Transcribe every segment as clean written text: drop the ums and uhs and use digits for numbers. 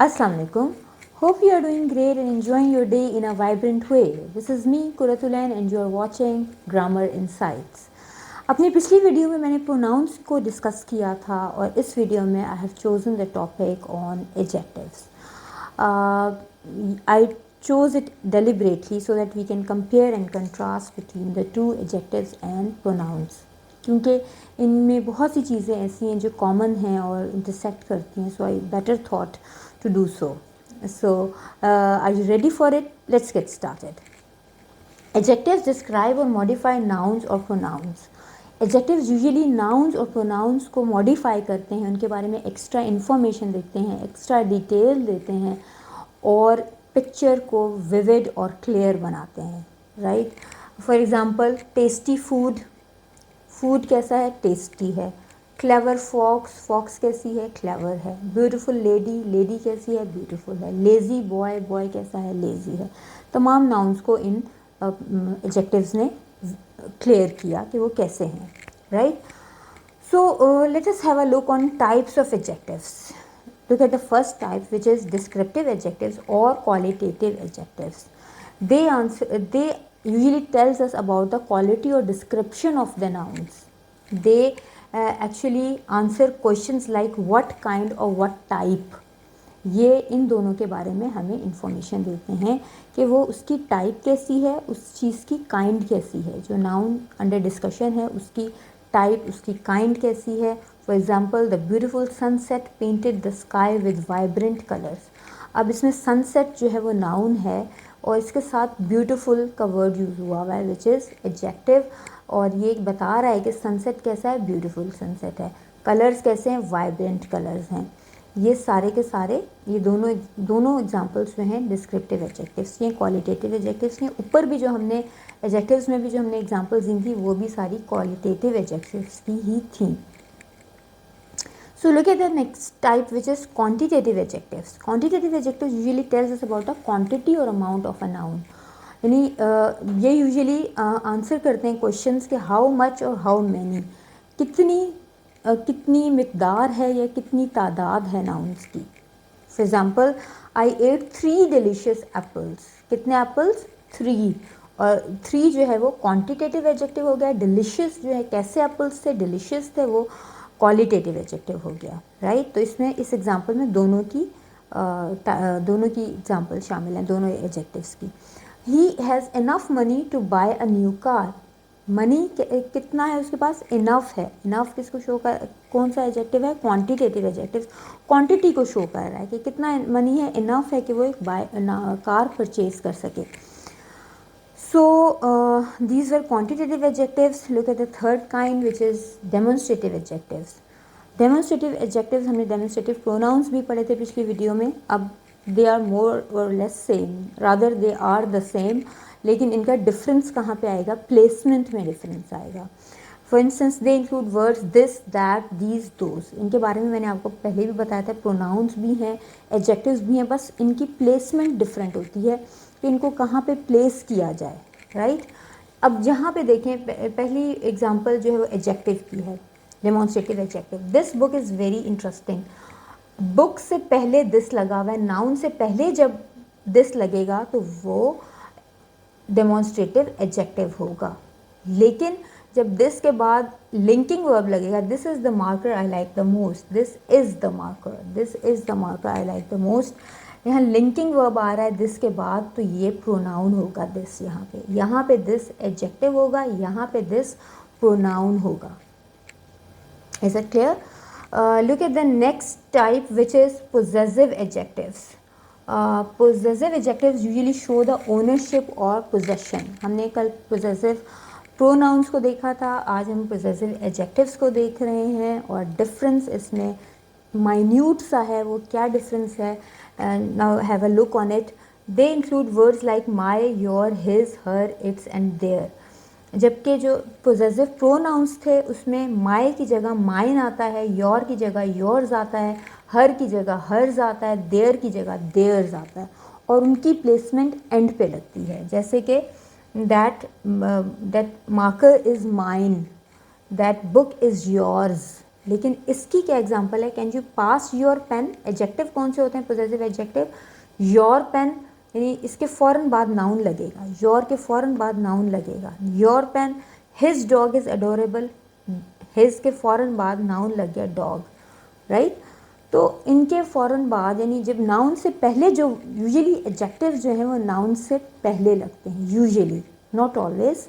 Assalamu alaikum. Hope you are doing great and enjoying your day in a vibrant way. This is me Kuratulain and you are watching Grammar Insights. अपनी पिछली video में मैंने pronounce को discuss किया था और इस video में I have chosen the topic on adjectives. I chose it deliberately so that we can compare and contrast between the two adjectives and pronouns. क्योंकि इनमें बहुत सी चीज़ें ऐसी हैं जो कॉमन हैं और इंटरसेक्ट करती हैं, so I better thought to do so. Are you ready for it? Let's get started. Adjectives describe or modify nouns or pronouns. Adjectives usually nouns और pronouns को modify करते हैं, उनके बारे में extra information देते हैं, extra detail देते हैं और picture को vivid और clear बनाते हैं, right? For example, tasty food. Food कैसा है? Tasty है. क्लेवर फॉक्स, फॉक्स कैसी है? क्लेवर है. ब्यूटीफुल लेडी, लेडी कैसी है? ब्यूटीफुल है. लेज़ी बॉय, बॉय कैसा है? लेज़ी है. तमाम नाउन्स को इन एडजेक्टिव्स ने क्लियर किया कि वो कैसे हैं, right. So let us have a look on types of adjectives. Look at the first type which is descriptive adjectives और qualitative adjectives. they usually tells us about the quality or description of the nouns. They actually answer questions like what kind or what type. ये इन दोनों के बारे में हमें information देते हैं कि वो उसकी टाइप कैसी है, उस चीज़ की काइंड कैसी है. जो नाउन अंडर डिस्कशन है उसकी टाइप, उसकी काइंड कैसी है. For example, the beautiful sunset painted the sky with vibrant colours. अब इसमें सनसेट जो है वो नाउन है और इसके साथ ब्यूटीफुल का वर्ड यूज़ हुआ हुआ है विच इज़ एडजेक्टिव, और ये बता रहा है कि सनसेट कैसा है? ब्यूटीफुल सनसेट है. कलर्स कैसे हैं? वाइब्रेंट कलर्स हैं. ये सारे के सारे ये दोनों एग्जांपल्स जो हैं डिस्क्रिप्टिव एडजेक्टिव्स के, क्वालिटेटिव एडजेक्टिव्स के. ऊपर भी जो हमने एडजेक्टिव्स में भी जो हमने एग्जांपल्स दी थी वो भी सारी क्वालिटेटिव एडजेक्टिव्स की ही थी. So look at the next type which is quantitative adjectives. Quantitative adjectives usually tells us about the quantity or amount of a noun. यानी ये यूजुअली आंसर करते हैं क्वेश्चंस के हाउ मच और हाउ मैनी. कितनी मिकदार है या कितनी तादाद है नाउन्स की. For example, I ate 3 delicious apples. कितने एप्पल्स? 3. और 3 जो है वो क्वांटिटेटिव एडजेक्टिव हो गया. डिलीशियस जो है कैसे एप्पल्स थे? डिलीशियस थे, वो क्वालिटेटिव एडजेक्टिव हो गया, राइट. तो इसमें इस एग्जांपल में दोनों की एग्जांपल शामिल हैं, दोनों एडजेक्टिव्स की. He has enough money to buy a new car. Money कितना है उसके पास? इनफ है. इनफ किसको शो कर, कौन सा एडजेक्टिव है? क्वांटिटेटिव एडजेक्टिव क्वांटिटी को शो कर रहा है कि कितना मनी है, इनफ है कि वो एक कार परचेज कर सके. So these were quantitative adjectives. Look at the third kind which is demonstrative adjectives. Demonstrative adjectives हमने demonstrative pronouns भी पढ़े थे पिछली वीडियो में. अब they are more or less same, rather they are the same, लेकिन इनका डिफरेंस कहाँ पे आएगा? प्लेसमेंट में डिफरेंस आएगा. For instance, they include words this, that, these, those. इनके बारे में मैंने आपको पहले भी बताया था. प्रोनाउंस भी हैं, एडजेक्टिव्स भी हैं, बस इनकी प्लेसमेंट डिफरेंट होती है कि इनको कहाँ पे प्लेस किया जाए, राइट. अब जहाँ पे देखें, पहली एग्जांपल जो है वो एडजेक्टिव की है, demonstrative adjective. This book is very interesting. Book से पहले दिस लगा हुआ है. नाउन से पहले जब दिस लगेगा तो वो डेमोन्स्ट्रेटिव एडजेक्टिव होगा. लेकिन जब दिस के बाद लिंकिंग वर्ब लगेगा, this is the marker I like the most, this is the marker, this is the marker I like the most. यहाँ लिंकिंग वर्ब आ रहा है दिस के बाद, तो ये प्रोनाउन होगा दिस. यहाँ पे दिस एडजेक्टिव होगा, यहाँ पे दिस प्रोनाउन होगा. Is it clear? Look at the next type which is possessive adjectives. Possessive adjectives usually show the ownership और पोजेशन. हमने कल पोजेसिव प्रोनाउंस को देखा था, आज हम पोजेसिव एडजेक्टिव्स को देख रहे हैं और डिफरेंस इसमें माइन्यूट सा है. वो क्या डिफरेंस है? Now have a look on it. They include words like my, your, his, her, its and their. जबकि जो पोजेसिव प्रोनाउंस थे उसमें माई की जगह माइन आता है, योर की जगह योर्स आता है, हर की जगह हर्ज आता है, देयर की जगह देयर्स आता है, और उनकी प्लेसमेंट एंड पे लगती है. जैसे कि that marker is mine, that book is yours, लेकिन इसकी क्या एग्जांपल है, can you pass your pen, adjective कौन से होते हैं पोजेसिव एडजेक्टिव, योर पेन यानी इसके फ़ौरन बाद नाउन लगेगा, योर के फ़ौरन बाद नाउन लगेगा, your pen, his dog is adorable, his के फ़ौरन बाद नाउन लग गया डॉग, राइट। तो इनके फ़ौरन बाद यानी जब नाउन से पहले जो यूजुअली एडजेक्टिव जो हैं वो नाउन से पहले लगते हैं, यूजुअली, नॉट ऑलवेज,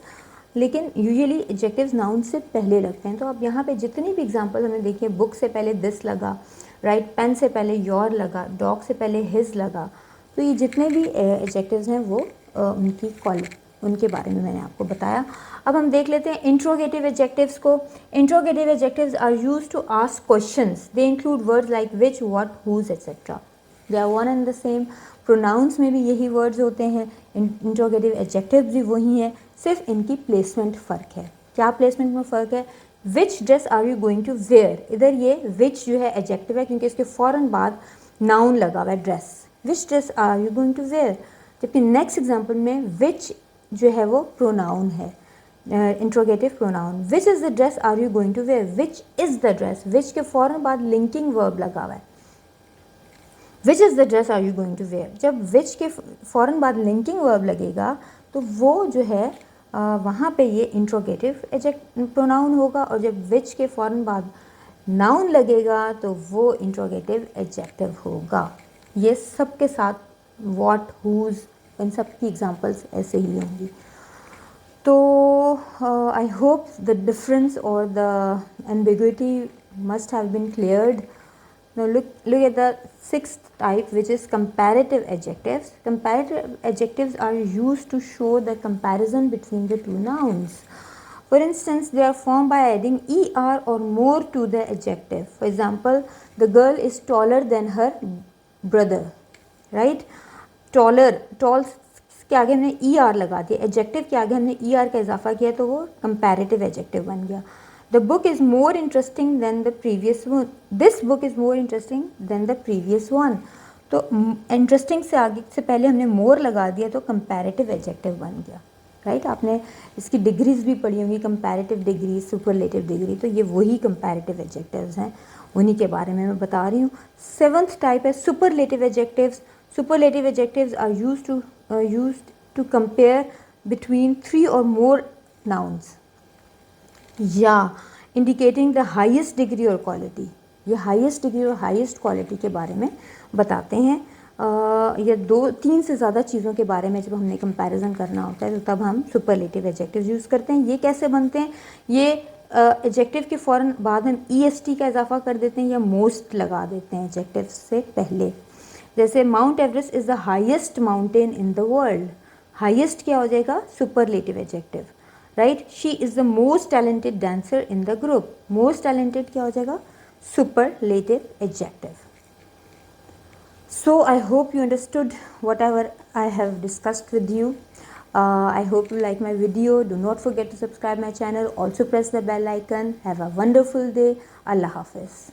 लेकिन यूजुअली एडजेक्टिव्स नाउन से पहले लगते हैं। तो अब यहाँ पे जितनी भी एग्जांपल हमें देखिए, बुक से पहले दिस लगा, राइट, पेन से पहले योर लगा, डॉग से पहले हिज लगा, तो ये जितने भी एडजेक्टिव्स हैं वो उनकी उनके बारे में मैंने आपको बताया। अब हम देख लेते हैं इंट्रोगेटिव एडजेक्टिव्स को। Interrogative adjectives are used to ask questions, they include words like which, what, whose etcetera, they are one and the same. Pronouns में भी यही वर्ड्स होते हैं, इंट्रोगेटिव एडजेक्टिव्स भी वही हैं, सिर्फ इनकी प्लेसमेंट फ़र्क है। क्या प्लेसमेंट में फ़र्क है, which dress are you going to wear, इधर ये विच जो है एडजेक्टिव है क्योंकि इसके फ़ौरन बाद नाउन लगा हुआ है dress, which dress are you going to wear, जबकि नेक्स्ट एग्जाम्पल में विच जो है वो प्रोनाउन है, interrogative pronoun, which is the dress are you going to wear, which is the dress, which के फ़ौरन बाद लिंकिंग वर्ब लगा हुआ है, which is the dress are you going to wear, जब विच के फ़ौरन बाद लिंकिंग वर्ब लगेगा तो वो जो है वहाँ पे ये इंट्रोगेटिव प्रोनाउन होगा, और जब विच के फ़ौरन बाद नाउन लगेगा तो वो इंट्रोगेटिव एडजेक्टिव होगा। ये सब के साथ व्हाट, हुज, इन सब की एग्जांपल्स ऐसे ही होंगी। तो आई होप द डिफरेंस और the ambiguity must have been cleared. Now look at the sixth type, which is comparative adjectives. Comparative adjectives are used to show the comparison between the two nouns. For instance, they are formed by adding er or more to the adjective. For example, the girl is taller than her brother, right? Taller, tall के आगे हमने E R लगा दिया, adjective के आगे हमने E R का इजाफा किया तो वो कंपैरेटिव एडजेक्टिव बन गया। The book is more interesting than the previous one, this book is more interesting than the previous one. तो इंटरेस्टिंग से आगे से पहले हमने मोर लगा दिया तो कंपैरेटिव एडजेक्टिव बन गया, राइट। आपने इसकी डिग्रीज भी पढ़ी होंगी, कंपैरेटिव डिग्री, सुपरलेटिव डिग्री, तो ये वही कंपैरेटिव एडजेक्टिव्स हैं, उन्हीं के बारे में मैं बता रही हूँ। सेवंथ टाइप है superlative adjectives. Superlative adjectives are used to compare between 3 or more nouns, या indicating the highest degree or quality। ये highest degree और highest quality के बारे में बताते हैं, या 2-3 से ज़्यादा चीज़ों के बारे में जब हमने comparison करना होता है तो तब हम superlative adjectives यूज़ करते हैं। ये कैसे बनते हैं, ये एडजेक्टिव के फ़ौरन बाद हम EST का इजाफा कर देते हैं या most लगा देते हैं एडजेक्टिव से पहले। जैसे mount Everest is the highest mountain in the world, highest क्या हो जाएगा, superlative adjective, right. She is the most talented dancer in the group, most talented क्या हो जाएगा, superlative adjective. So I hope you understood whatever I have discussed with you. I hope you like my video. Do not forget to subscribe my channel. Also press the bell icon. Have a wonderful day. Allah Hafiz.